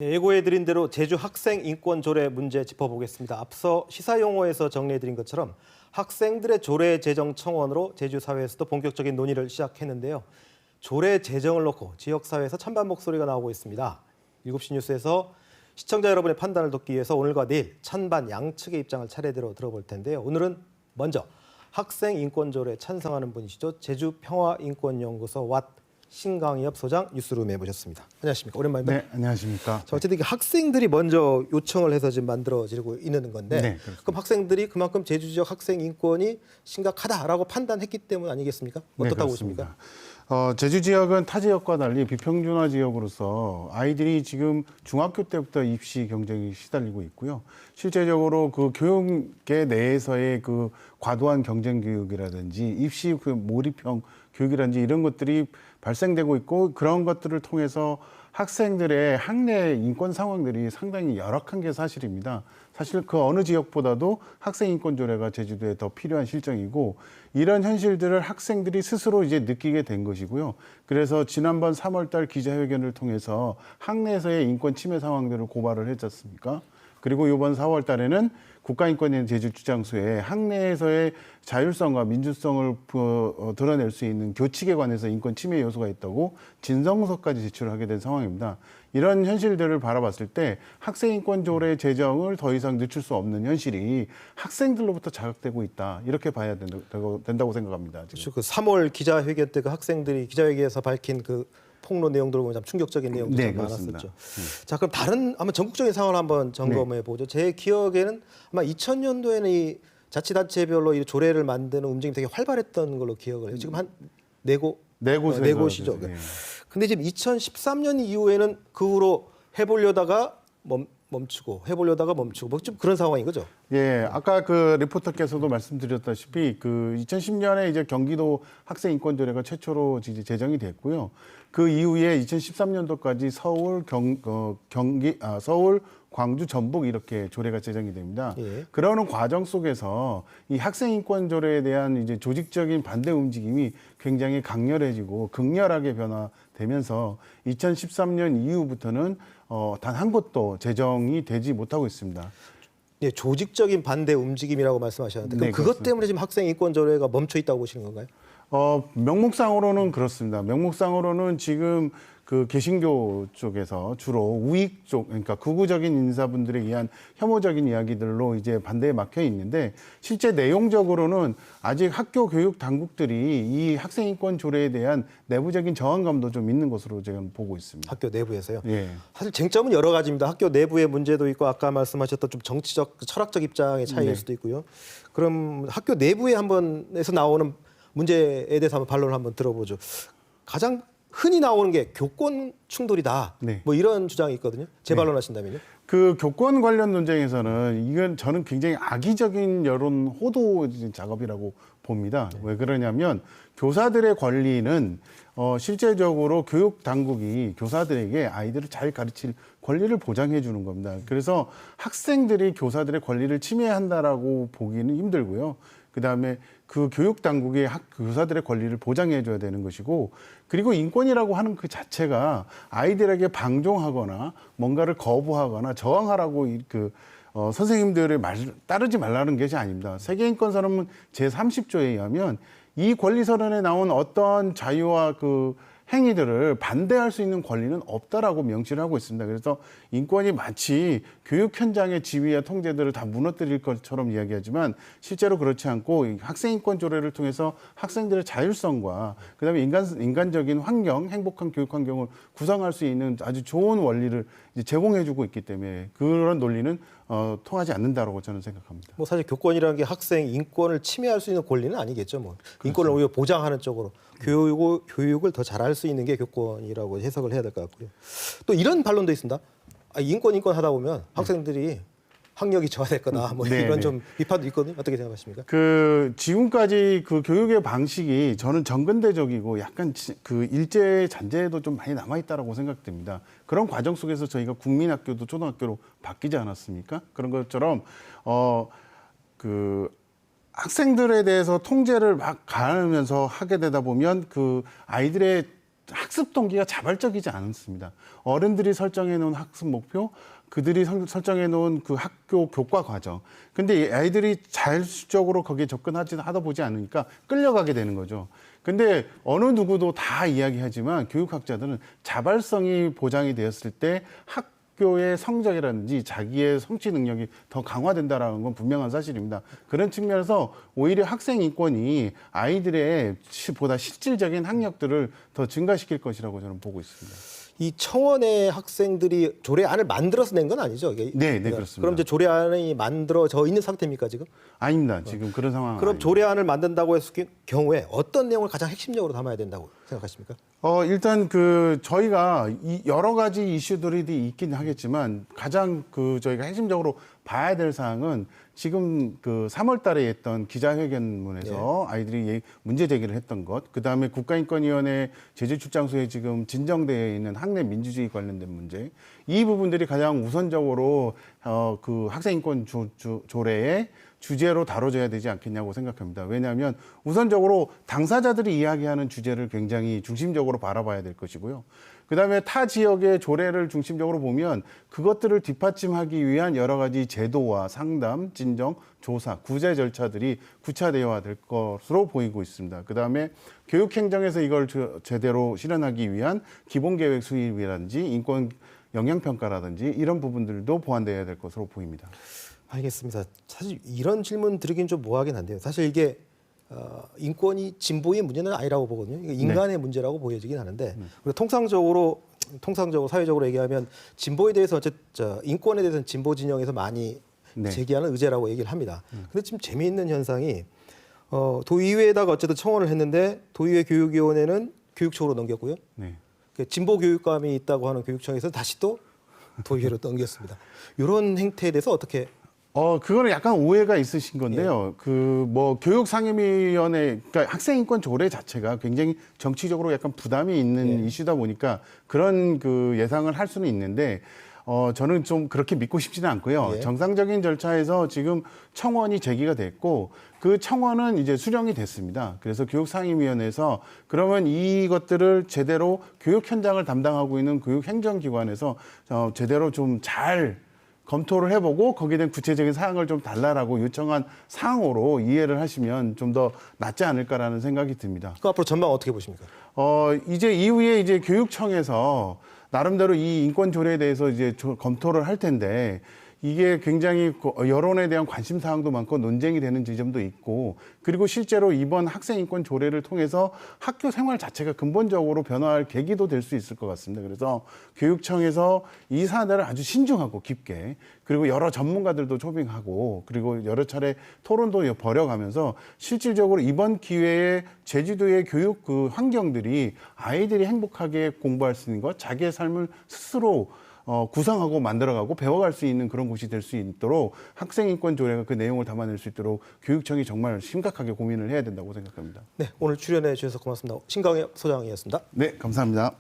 네, 예고해드린 대로 제주 학생 인권 조례 문제 짚어보겠습니다. 앞서 시사용어에서 정리해드린 것처럼 학생들의 조례 제정 청원으로 제주 사회에서도 본격적인 논의를 시작했는데요. 조례 제정을 놓고 지역사회에서 찬반 목소리가 나오고 있습니다. 7시 뉴스에서 시청자 여러분의 판단을 돕기 위해서 오늘과 내일 찬반 양측의 입장을 차례대로 들어볼 텐데요. 오늘은 먼저 학생 인권 조례에 찬성하는 분이시죠. 제주평화인권연구소 왓 신강엽 소장 뉴스룸에 모셨습니다. 안녕하십니까? 오랜만입니다. 네, 안녕하십니까? 자, 어쨌든 학생들이 먼저 요청을 해서 지금 만들어지고 있는 건데, 네, 그럼 학생들이 그만큼 제주 지역 학생 인권이 심각하다라고 판단했기 때문 아니겠습니까? 어떻다고 네, 보십니까? 제주 지역은 타 지역과 달리 비평준화 지역으로서 아이들이 지금 중학교 때부터 입시 경쟁이 시달리고 있고요. 실제적으로 그 교육계 내에서의 그 과도한 경쟁 교육이라든지 입시 그 몰입형 교육이라든지 이런 것들이 발생되고 있고, 그런 것들을 통해서 학생들의 학내 인권 상황들이 상당히 열악한 게 사실입니다. 사실 그 어느 지역보다도 학생 인권 조례가 제주도에 더 필요한 실정이고, 이런 현실들을 학생들이 스스로 이제 느끼게 된 것이고요. 그래서 지난번 3월달 기자회견을 통해서 학내에서의 인권 침해 상황들을 고발을 했지 않습니까? 그리고 이번 4월 달에는 국가인권위원 제주주장소에 학내에서의 자율성과 민주성을 드러낼 수 있는 교칙에 관해서 인권 침해 요소가 있다고 진정서까지 제출하게 된 상황입니다. 이런 현실들을 바라봤을 때 학생인권 조례 제정을 더 이상 늦출 수 없는 현실이 학생들로부터 자극되고 있다, 이렇게 봐야 된다고 생각합니다. 그렇죠. 지금. 그 3월 기자회견 때 그 학생들이 기자회견에서 밝힌 그 폭로 내용들을 보면 참 충격적인 내용들이 네, 많았었죠. 자, 그럼 다른 한번 전국적인 상황을 한번 점검해 보죠. 제 기억에는 아마 2000년도에는 이 자치단체별로 이 조례를 만드는 움직임이 되게 활발했던 걸로 기억을 해요. 지금 한 네 곳이죠. 네. 근데 지금 2013년 이후에는 그 후로 해보려다가 멈추고 뭐 좀 그런 상황인 거죠. 예, 아까 그 리포터께서도 말씀드렸다시피 그 2010년에 이제 경기도 학생 인권 조례가 최초로 이제 제정이 됐고요. 그 이후에 2013년도까지 서울, 광주, 전북 이렇게 조례가 제정이 됩니다. 예. 그러는 과정 속에서 이 학생 인권 조례에 대한 이제 조직적인 반대 움직임이 굉장히 강렬해지고 극렬하게 변화되면서 2013년 이후부터는 단 한 곳도 제정이 되지 못하고 있습니다. 예, 조직적인 반대 움직임이라고 말씀하셨는데 그럼 네, 그것 그렇습니다. 때문에 지금 학생 인권 조례가 멈춰 있다고 보시는 건가요? 명목상으로는 그렇습니다. 명목상으로는 지금 그 개신교 쪽에서 주로 우익 쪽, 그러니까 극우적인 인사분들에 의한 혐오적인 이야기들로 이제 반대에 막혀 있는데, 실제 내용적으로는 아직 학교 교육 당국들이 이 학생인권 조례에 대한 내부적인 저항감도 좀 있는 것으로 제가 보고 있습니다. 학교 내부에서요? 예. 사실 쟁점은 여러 가지입니다. 학교 내부의 문제도 있고 아까 말씀하셨던 좀 정치적, 철학적 입장의 차이일 네. 수도 있고요. 그럼 학교 내부에 한번에서 나오는 문제에 대해서 한번 반론을 한번 들어보죠. 가장 흔히 나오는 게 교권 충돌이다. 네. 뭐 이런 주장이 있거든요. 재반론하신다면요? 그 교권 관련 논쟁에서는 이건 저는 굉장히 악의적인 여론 호도 작업이라고 봅니다. 왜 그러냐면 교사들의 권리는 실제적으로 교육 당국이 교사들에게 아이들을 잘 가르칠 권리를 보장해 주는 겁니다. 그래서 학생들이 교사들의 권리를 침해한다라고 보기는 힘들고요. 그다음에 그 교육 당국이 교사들의 권리를 보장해 줘야 되는 것이고, 그리고 인권이라고 하는 그 자체가 아이들에게 방종하거나 뭔가를 거부하거나 저항하라고 선생님들의 말 따르지 말라는 것이 아닙니다. 세계인권선언문 제30조에 의하면 이 권리선언에 나온 어떤 자유와 그 행위들을 반대할 수 있는 권리는 없다라고 명시를 하고 있습니다. 그래서 인권이 마치 교육 현장의 지위와 통제들을 다 무너뜨릴 것처럼 이야기하지만 실제로 그렇지 않고 학생인권 조례를 통해서 학생들의 자율성과 그다음에 인간적인 환경, 행복한 교육 환경을 구성할 수 있는 아주 좋은 원리를 이제 제공해주고 있기 때문에 그런 논리는 통하지 않는다라고 저는 생각합니다. 뭐 사실 교권이라는 게 학생 인권을 침해할 수 있는 권리는 아니겠죠. 뭐 인권을 오히려 보장하는 쪽으로 교육을 더 잘할 수 있는 게 교권이라고 해석을 해야 될 것 같고요. 또 이런 반론도 있습니다. 인권 하다 보면 학생들이 학력이 저하됐거나 뭐 네, 이런 네. 좀 비판도 있거든요. 어떻게 생각하십니까? 지금까지 그 교육의 방식이 저는 정근대적이고 약간 그 일제 잔재도 좀 많이 남아있다라고 생각됩니다. 그런 과정 속에서 저희가 국민학교도 초등학교로 바뀌지 않았습니까? 그런 것처럼, 학생들에 대해서 통제를 막 가하면서 하게 되다 보면 그 아이들의 학습 동기가 자발적이지 않습니다. 어른들이 설정해 놓은 학습 목표, 그들이 설정해 놓은 그 학교 교과 과정. 근데 이 아이들이 자율적으로 거기에 하다 보지 않으니까 끌려가게 되는 거죠. 근데 어느 누구도 다 이야기하지만 교육학자들은 자발성이 보장이 되었을 때 학교의 성적이라든지 자기의 성취 능력이 더 강화된다라는 건 분명한 사실입니다. 그런 측면에서 오히려 학생 인권이 아이들의 보다 실질적인 학력들을 더 증가시킬 것이라고 저는 보고 있습니다. 이 청원의 학생들이 조례안을 만들어서 낸 건 아니죠? 이게? 네, 그렇습니다. 그럼 이제 조례안이 만들어져 있는 상태입니까 지금? 아닙니다. 지금 그런 상황. 그럼 아닙니다. 조례안을 만든다고 했을 경우에 어떤 내용을 가장 핵심적으로 담아야 된다고 생각하십니까? 일단 저희가 여러 가지 이슈들이 있긴 하겠지만 가장 저희가 핵심적으로 봐야 될 사항은 지금 3월 달에 했던 기자회견문에서 아이들이 문제 제기를 했던 것, 그다음에 국가인권위원회 제주출장소에 지금 진정되어 있는 학내 민주주의 관련된 문제, 이 부분들이 가장 우선적으로 학생인권 조례의 주제로 다뤄져야 되지 않겠냐고 생각합니다. 왜냐하면 우선적으로 당사자들이 이야기하는 주제를 굉장히 중심적으로 바라봐야 될 것이고요. 그다음에 타 지역의 조례를 중심적으로 보면 그것들을 뒷받침하기 위한 여러 가지 제도와 상담, 진정, 조사, 구제 절차들이 구체화되어야 될 것으로 보이고 있습니다. 그다음에 교육행정에서 이걸 제대로 실현하기 위한 기본계획 수립이라든지 인권 영향평가라든지 이런 부분들도 보완되어야 될 것으로 보입니다. 알겠습니다. 사실 이런 질문 드리긴 좀 뭐하긴 한데요. 사실 이게 인권이 진보의 문제는 아니라고 보거든요. 이게 인간의 문제라고 보여지긴 하는데 그리고 통상적으로 사회적으로 얘기하면 진보에 대해서 어쨌든 인권에 대해서는 진보 진영에서 많이 제기하는 의제라고 얘기를 합니다. 근데 지금 재미있는 현상이 도의회에다가 어쨌든 청원을 했는데 도의회 교육위원회는 교육청으로 넘겼고요. 진보 교육감이 있다고 하는 교육청에서 다시 또 도의회로 넘겼습니다. 이런 행태에 대해서 어떻게? 그거는 약간 오해가 있으신 건데요. 교육상임위원회, 그러니까 학생인권 조례 자체가 굉장히 정치적으로 약간 부담이 있는 이슈다 보니까 그런 예상을 할 수는 있는데, 저는 좀 그렇게 믿고 싶지는 않고요. 정상적인 절차에서 지금 청원이 제기가 됐고, 그 청원은 이제 수령이 됐습니다. 그래서 교육상임위원회에서 그러면 이것들을 제대로 교육 현장을 담당하고 있는 교육행정기관에서 제대로 좀 잘 검토를 해보고 거기에 대한 구체적인 사항을 좀 달라라고 요청한 사항으로 이해를 하시면 좀 더 낫지 않을까라는 생각이 듭니다. 그 앞으로 전망 어떻게 보십니까? 이제 이후에 이제 교육청에서 나름대로 이 인권 조례에 대해서 이제 검토를 할 텐데 이게 굉장히 여론에 대한 관심 사항도 많고 논쟁이 되는 지점도 있고 그리고 실제로 이번 학생인권 조례를 통해서 학교 생활 자체가 근본적으로 변화할 계기도 될 수 있을 것 같습니다. 그래서 교육청에서 이 사안을 아주 신중하고 깊게 그리고 여러 전문가들도 초빙하고 그리고 여러 차례 토론도 벌여가면서 실질적으로 이번 기회에 제주도의 교육 환경들이 아이들이 행복하게 공부할 수 있는 것, 자기의 삶을 스스로 구성하고 만들어가고 배워갈 수 있는 그런 곳이 될 수 있도록 학생인권 조례가 그 내용을 담아낼 수 있도록 교육청이 정말 심각하게 고민을 해야 된다고 생각합니다. 네, 오늘 출연해 주셔서 고맙습니다. 신강엽 소장이었습니다. 네, 감사합니다.